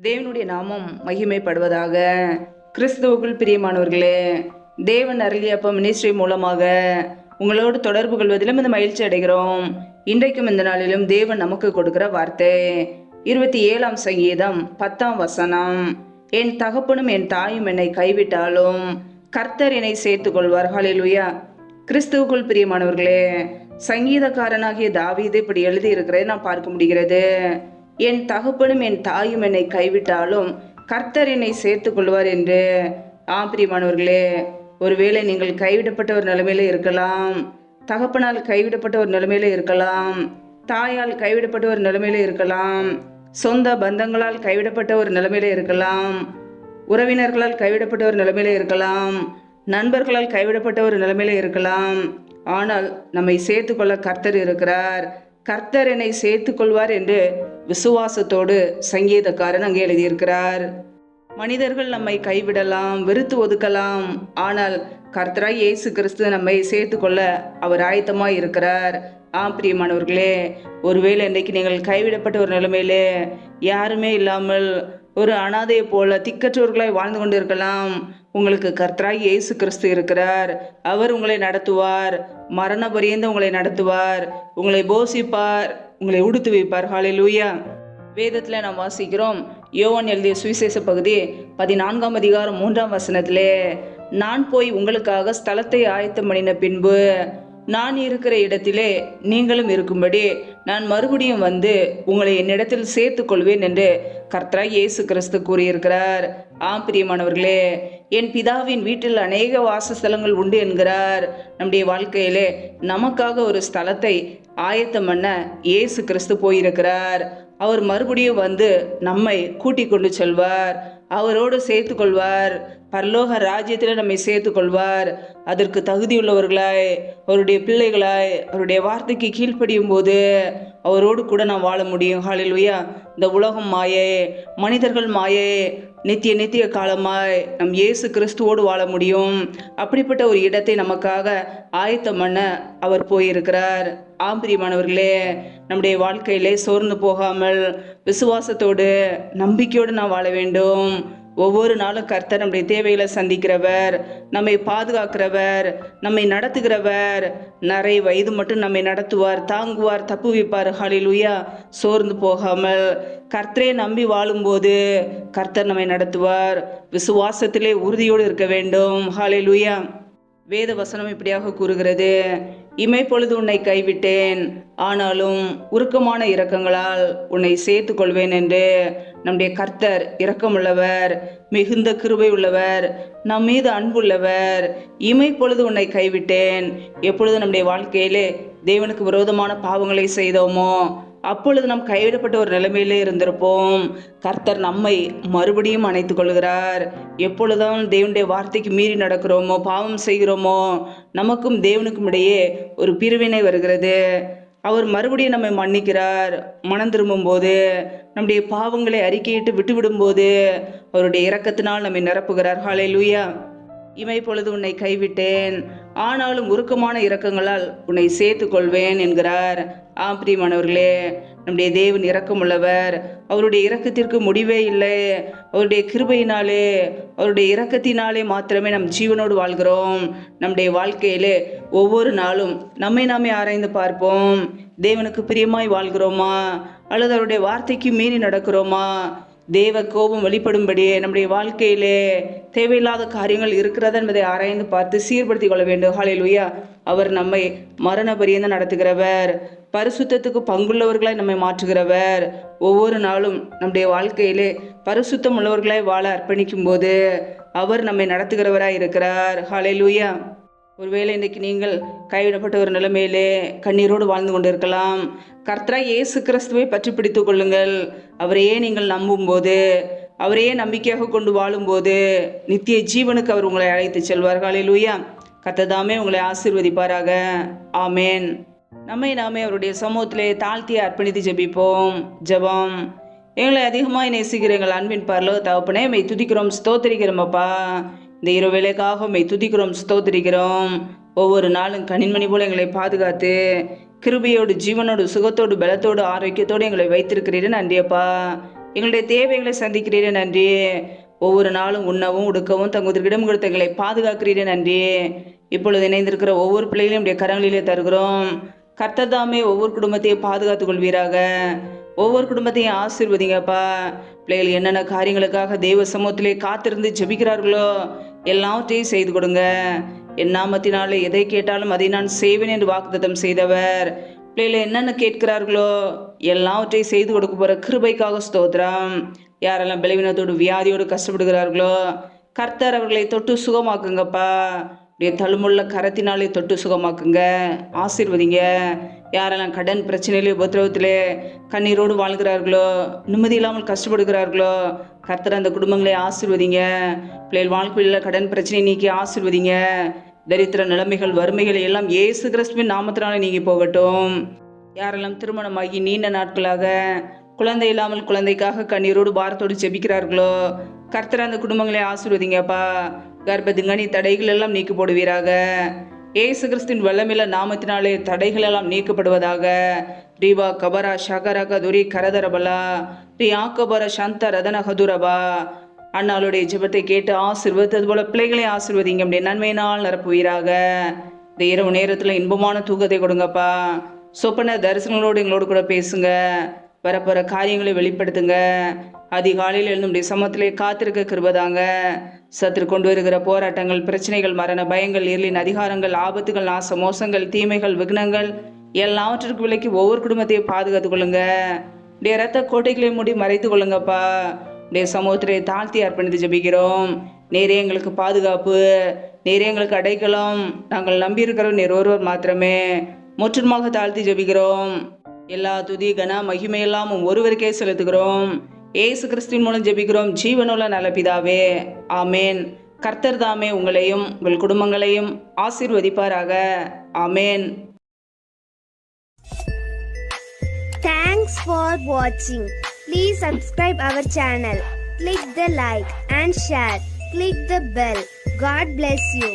தேவனுடைய நாமம் மகிமைப்படுவதாக. கிறிஸ்துவுக்குள் பிரியமானவர்களே, தேவன் அருளிய அப்பம் மினிஸ்ட்ரி மூலமாக உங்களோடு தொடர்பு கொள்வதிலும் இந்த மகிழ்ச்சி அடைகிறோம். இன்றைக்கும் இந்த நாளிலும் தேவன் நமக்கு கொடுக்கிற வார்த்தை 27ஆம் சங்கீதம் 10ஆம் வசனம். என் தகப்பனும் என் தாயும் என்னை கைவிட்டாலும் கர்த்தர் என்னை சேர்த்துக் கொள்வார். ஹல்லேலூயா. கிறிஸ்துவுக்குள் பிரியமானவர்களே, சங்கீதக்காரனாகிய தாவீது இப்படி எழுதி இருக்கிறதை நாம் பார்க்க முடிகிறது. என் தகப்பனும் என் தாயும் என்னை கைவிட்டாலும் கர்த்தர் என்னை சேர்த்துக் கொள்வார் என்று. பிரியமானவர்களே, ஒருவேளை நீங்கள் கைவிடப்பட்ட ஒரு நிலைமையில இருக்கலாம், தகப்பனால் கைவிடப்பட்ட ஒரு நிலைமையில இருக்கலாம், தாயால் கைவிடப்பட்ட ஒரு நிலைமையில இருக்கலாம், சொந்த பந்தங்களால் கைவிடப்பட்ட ஒரு நிலைமையில இருக்கலாம், உறவினர்களால் கைவிடப்பட்ட ஒரு நிலைமையில இருக்கலாம், நண்பர்களால் கைவிடப்பட்ட ஒரு நிலைமையில இருக்கலாம். ஆனால் நம்மை சேர்த்துக்கொள்ள கர்த்தர் இருக்கிறார். கர்த்தர் என்னை சேர்த்துக் கொள்வார் என்று விசுவாசத்தோடு சங்கீதக்காரன் அங்கே எழுதியிருக்கிறார். மனிதர்கள் நம்மை கைவிடலாம், வெறுத்து ஒதுக்கலாம், ஆனால் கர்த்தராய் இயேசு கிறிஸ்து நம்மை சேர்த்துக்கொள்ள அவர் ஆயத்தமாய் இருக்கிறார். பிரியமானவர்களே, ஒருவேளை இன்றைக்கு நீங்கள் கைவிடப்பட்ட ஒரு நிலைமையிலே யாருமே இல்லாமல் ஒரு அனாதையை போல திக்கற்றவர்களாய் வாழ்ந்து கொண்டு இருக்கலாம். உங்களுக்கு கர்த்தராய் இயேசு கிறிஸ்து இருக்கிறார். அவர் உங்களை நடத்துவார், மரண பரியந்த உங்களை நடத்துவார், உங்களை போஷிப்பார், உங்களை உடுத்து வைப்பார். ஹல்லேலூயா. வேதத்தில் நாம் வாசிக்கிறோம், யோவான் எழுதிய சுவிசேஷ பகுதி 14ஆம் அதிகாரம் 3ஆம் வசனத்திலே, நான் போய் உங்களுக்காக ஸ்தலத்தை ஆயத்தம் பண்ணின பின்பு நான் இருக்கிற இடத்திலே நீங்களும் இருக்கும்படி நான் மறுபடியும் வந்து உங்களை என்னிடத்தில் சேர்த்து கொள்வேன் என்று கர்த்தராய் இயேசு கிறிஸ்து கூறியிருக்கிறார். பிரியமானவர்களே, என் பிதாவின் வீட்டில் அநேக வாசஸ்தலங்கள் உண்டு என்கிறார். நம்முடைய வாழ்க்கையிலே நமக்காக ஒரு ஸ்தலத்தை ஆயத்தம் பண்ண இயேசு கிறிஸ்து போயிருக்கிறார். அவர் மறுபடியும் வந்து நம்மை கூட்டிக் கொண்டு செல்வார், அவரோடு சேர்த்து கொள்வார், பரலோக ராஜ்யத்தில் நம்மை சேர்த்து கொள்வார். அதற்கு தகுதியுள்ளவர்களாய், அவருடைய பிள்ளைகளாய், அவருடைய வார்த்தைக்கு கீழ்ப்படியும் போது அவரோடு கூட நாம் வாழ முடியும். ஹல்லேலூயா. இந்த உலகம் மாயே, மனிதர்கள் மாயே, நித்திய காலமாய் நம் இயேசு கிறிஸ்துவோடு வாழ முடியும். அப்படிப்பட்ட ஒரு இடத்தை நமக்காக ஆயத்தம் பண்ண அவர் போயிருக்கிறார். பிரியமானவர்களே, நம்முடைய வாழ்க்கையிலே சோர்ந்து போகாமல் விசுவாசத்தோடு நம்பிக்கையோடு நாம் வாழ வேண்டும். ஒவ்வொரு நாளும் கர்த்தர் நம்முடைய தேவைகளை சந்திக்கிறவர், நம்மை பாதுகாக்கிறவர், நம்மை நடத்துகிறவர். நிறைய வயது மட்டும் நம்மை நடத்துவார், தாங்குவார், தப்புவிப்பார். ஹல்லேலூயா. சோர்ந்து போகாமல் கர்த்தரை நம்பி வாழும்போது கர்த்தர் நம்மை நடத்துவார். விசுவாசத்திலே உறுதியோடு இருக்க வேண்டும். ஹல்லேலூயா. வேத வசனம் இப்படியாக கூறுகிறது, இமைப்பொழுது உன்னை கைவிட்டேன், ஆனாலும் உருக்கமான இரக்கங்களால் உன்னை சேர்த்து கொள்வேன் என்று. நம்முடைய கர்த்தர் இரக்கமுள்ளவர், மிகுந்த கிருபை உள்ளவர், நம் மீது அன்புள்ளவர். இமைப்பொழுது உன்னை கைவிட்டேன். எப்பொழுது நம்முடைய வாழ்க்கையிலே தேவனுக்கு விரோதமான பாவங்களை செய்தோமோ அப்பொழுது நாம் கைவிடப்பட்ட ஒரு நிலைமையிலே இருந்திருப்போம். கர்த்தர் நம்மை மறுபடியும் அணைத்துக் கொள்கிறார். எப்பொழுதும் தேவனுடைய வார்த்தைக்கு மீறி நடக்கிறோமோ, பாவம் செய்கிறோமோ, நமக்கும் தேவனுக்கும் இடையே ஒரு பிரிவினை வருகிறது. அவர் மறுபடியும் நம்மை மன்னிக்கிறார். மனம் திரும்பும் போது, நம்முடைய பாவங்களை அறிக்கையிட்டு விட்டுவிடும் போது அவருடைய இரக்கத்தினால் நம்மை நிரப்புகிறார். ஹல்லேலூயா. இமைப்பொழுது உன்னை கைவிட்டேன், ஆனாலும் உருக்கமான இரக்கங்களால் உன்னை சேர்த்து கொள்வேன் என்கிறார். பிரியமானவர்களே, நம்முடைய தேவன் இரக்கமுள்ளவர். அவருடைய இரக்கத்திற்கு முடிவே இல்லை. அவருடைய கிருபையினாலே, அவருடைய இரக்கத்தினாலே மாத்திரமே நம் ஜீவனோடு வாழ்கிறோம். நம்முடைய வாழ்க்கையிலே ஒவ்வொரு நாளும் நம்மை நாமே ஆராய்ந்து பார்ப்போம். தேவனுக்கு பிரியமாய் வாழ்கிறோமா, அல்லது அவருடைய வார்த்தைக்கு மீறி நடக்கிறோமா? தேவ கோபம் வெளிப்படும்படியே நம்முடைய வாழ்க்கையிலே தேவையில்லாத காரியங்கள் இருக்கிறதா என்பதை ஆராய்ந்து பார்த்து சீர்படுத்தி கொள்ள வேண்டும். ஹல்லேலூயா. அவர் நம்மை மரண பரியந்தம் நடத்துகிறவர், பரிசுத்தத்துக்கு பங்குள்ளவர்களாய் நம்மை மாற்றுகிறவர். ஒவ்வொரு நாளும் நம்முடைய வாழ்க்கையிலே பரிசுத்தம் உள்ளவர்களாய் வாழ அர்ப்பணிக்கும் போது அவர் நம்மை நடத்துகிறவராய் இருக்கிறார். ஹல்லேலூயா. ஒருவேளை இன்றைக்கு நீங்கள் கைவிடப்பட்ட ஒரு நிலைமையிலே கண்ணீரோடு வாழ்ந்து கொண்டிருக்கலாம். கர்த்தராய் இயேசு கிறிஸ்துவை பற்றி பிடித்துக் கொள்ளுங்கள். அவரையே நீங்கள் நம்பும்போது, அவரையே நம்பிக்கையாக கொண்டு வாழும்போது நித்திய ஜீவனுக்கு அவர் உங்களை அழைத்து செல்வார். ஹல்லேலூயா. கர்த்தர் தாமே உங்களை ஆசீர்வதிப்பாராக. ஆமேன். நம்மை நாமே அவருடைய சமூகத்திலே தாழ்த்தி அர்ப்பணித்து ஜெபிப்போம். ஜெபம். எங்களை அதிகமாய் நேசிக்கிற எங்கள் அன்பின் பரலோக தகப்பனே, மெய் துதிக்கிறோம், ஸ்தோத்திரிக்கிறோம் அப்பா. இந்த இரவு வேளைக்காக மெய் துதிக்கிறோம், ஸ்தோத்திரிக்கிறோம். ஒவ்வொரு நாளும் கனிமணி போல எங்களை பாதுகாத்து கிருபையோடு, ஜீவனோடு, சுகத்தோடு, பலத்தோடு, ஆரோக்கியத்தோடு எங்களை வைத்திருக்கிறீர்கள். நன்றியப்பா. எங்களுடைய தேவைகளை சந்திக்கிறீரே நன்றி. ஒவ்வொரு நாளும் உண்ணவும் உடுக்கவும் தங்குவதற்கு இடம் கொடுத்து எங்களை பாதுகாக்கிறீரே நன்றி. இப்பொழுது இணைந்திருக்கிற ஒவ்வொரு பிள்ளைகளையும் உடைய கரங்களிலே தருகிறோம். கர்த்தர் தாமே ஒவ்வொரு குடும்பத்தையும் பாதுகாத்துக் கொள்வீராக. ஒவ்வொரு குடும்பத்தையும் ஆசீர்வதிங்கப்பா. பிள்ளைகள் என்னென்ன காரியங்களுக்காக தெய்வ சமூகத்திலே காத்திருந்து ஜெபிக்கிறார்களோ எல்லாவற்றையும் செய்து கொடுங்க. என் நாமத்தினாலே எதை கேட்டாலும் அதை நான் செய்வேன் என்று வாக்குத்தத்தம் செய்தவர். பிள்ளைகள் என்னென்ன கேட்கிறார்களோ எல்லாவற்றையும் செய்து கொடுக்க போற கிருபைக்காக ஸ்தோத்திரம். யாரெல்லாம் பலவீனத்தோடு வியாதியோடு கஷ்டப்படுகிறார்களோ கர்த்தர் அவர்களை தொட்டு சுகமாக்குங்கப்பா. தழுமுள்ள கரத்தினாலே தொட்டு சுகமாக்குங்க, ஆசீர்வதிங்க. யாரெல்லாம் கடன் பிரச்சனையிலே உபத்திரவத்திலே கண்ணீரோடு வாழ்கிறார்களோ நிம்மதி இல்லாமல் கஷ்டப்படுகிறார்களோ கர்த்தர் அந்த குடும்பங்களை ஆசீர்வதிங்க. பிள்ளைகள் வாழ்க்கையில் கடன் பிரச்சனையை நீக்கி ஆசீர்வதிங்க. தரித்திர நிலைமைகள் வறுமைகள் எல்லாம் இயேசு கிறிஸ்துவின் நாமத்தினால நீங்கி போகட்டும். யாரெல்லாம் திருமணமாகி நீண்ட நாட்களாக குழந்தை இல்லாமல் குழந்தைக்காக கண்ணீரோடு பாரத்தோடு ஜெபிக்கிறார்களோ கர்த்தர் அந்த குடும்பங்களை ஆசீர்வதிங்கப்பா. கர்ப்பதிங்கனி தடைகள் எல்லாம் நீக்கி போடுவீராக. ஏசு கிறிஸ்துவின் வல்லமில்ல நாமத்தினாலே தடைகள் எல்லாம் நீக்கப்படுவதாக. ரீவா கபரா ஷகரா கதுரி கரதரபலா ரீ ஆக்கபர சந்த ரதன கதுரபா. அண்ணாளுடைய ஜெபத்தை கேட்டு ஆசீர்வதித்தது போல பிள்ளைகளை ஆசீர்வதிங்க. அப்படியே நன்மையினால் நிரப்புவீராக. இந்த இரவு நேரத்தில் இன்பமான தூக்கத்தை கொடுங்கப்பா. சொப்பன தரிசனங்களோடு எங்களோடு கூட பேசுங்க. வரப்போற காரியங்களை வெளிப்படுத்துங்க. அதிகாலையில் எழுந்துடைய சமத்திலே காத்திருக்க கிருபதாங்க. சத்துரு கொண்டு வருகிற போராட்டங்கள், பிரச்சனைகள், மரண பயங்கள், இருளின் அதிகாரங்கள், ஆபத்துகள், நாச மோசங்கள், தீமைகள், விக்னங்கள் எல்லாவற்றிற்கு விலைக்கு ஒவ்வொரு குடும்பத்தையும் பாதுகாத்துக் கொள்ளுங்க. உடைய ரத்த கோட்டைகளை மூடி மறைத்து கொள்ளுங்கப்பா. உடைய சமூகத்திலே தாழ்த்தி அர்ப்பணித்து ஜெபிக்கிறோம். நேரே எங்களுக்கு பாதுகாப்பு, நேரே எங்களுக்கு அடைக்கலம். நாங்கள் நம்பியிருக்கிறோம் நீர் ஒருவர் மாத்திரமே. முற்றிலுமாக தாழ்த்தி ஜெபிக்கிறோம். எல்லா துதி கன மகிமையெல்லாம் ஒருவருக்கே செலுத்துகிறோம். ஏசு கிறிஸ்துவின் மூலம் ஜெபிக்கிறோம் ஜீவனுள்ள நல்ல பிதாவே, ஆமேன். கர்த்தர் தாமே உங்களையும் உங்கள் குடும்பங்களையும் ஆசீர்வதிப்பாராக. ஆமேன். Thanks for watching. Please subscribe our channel. Click the like and share. Click the bell. God bless you.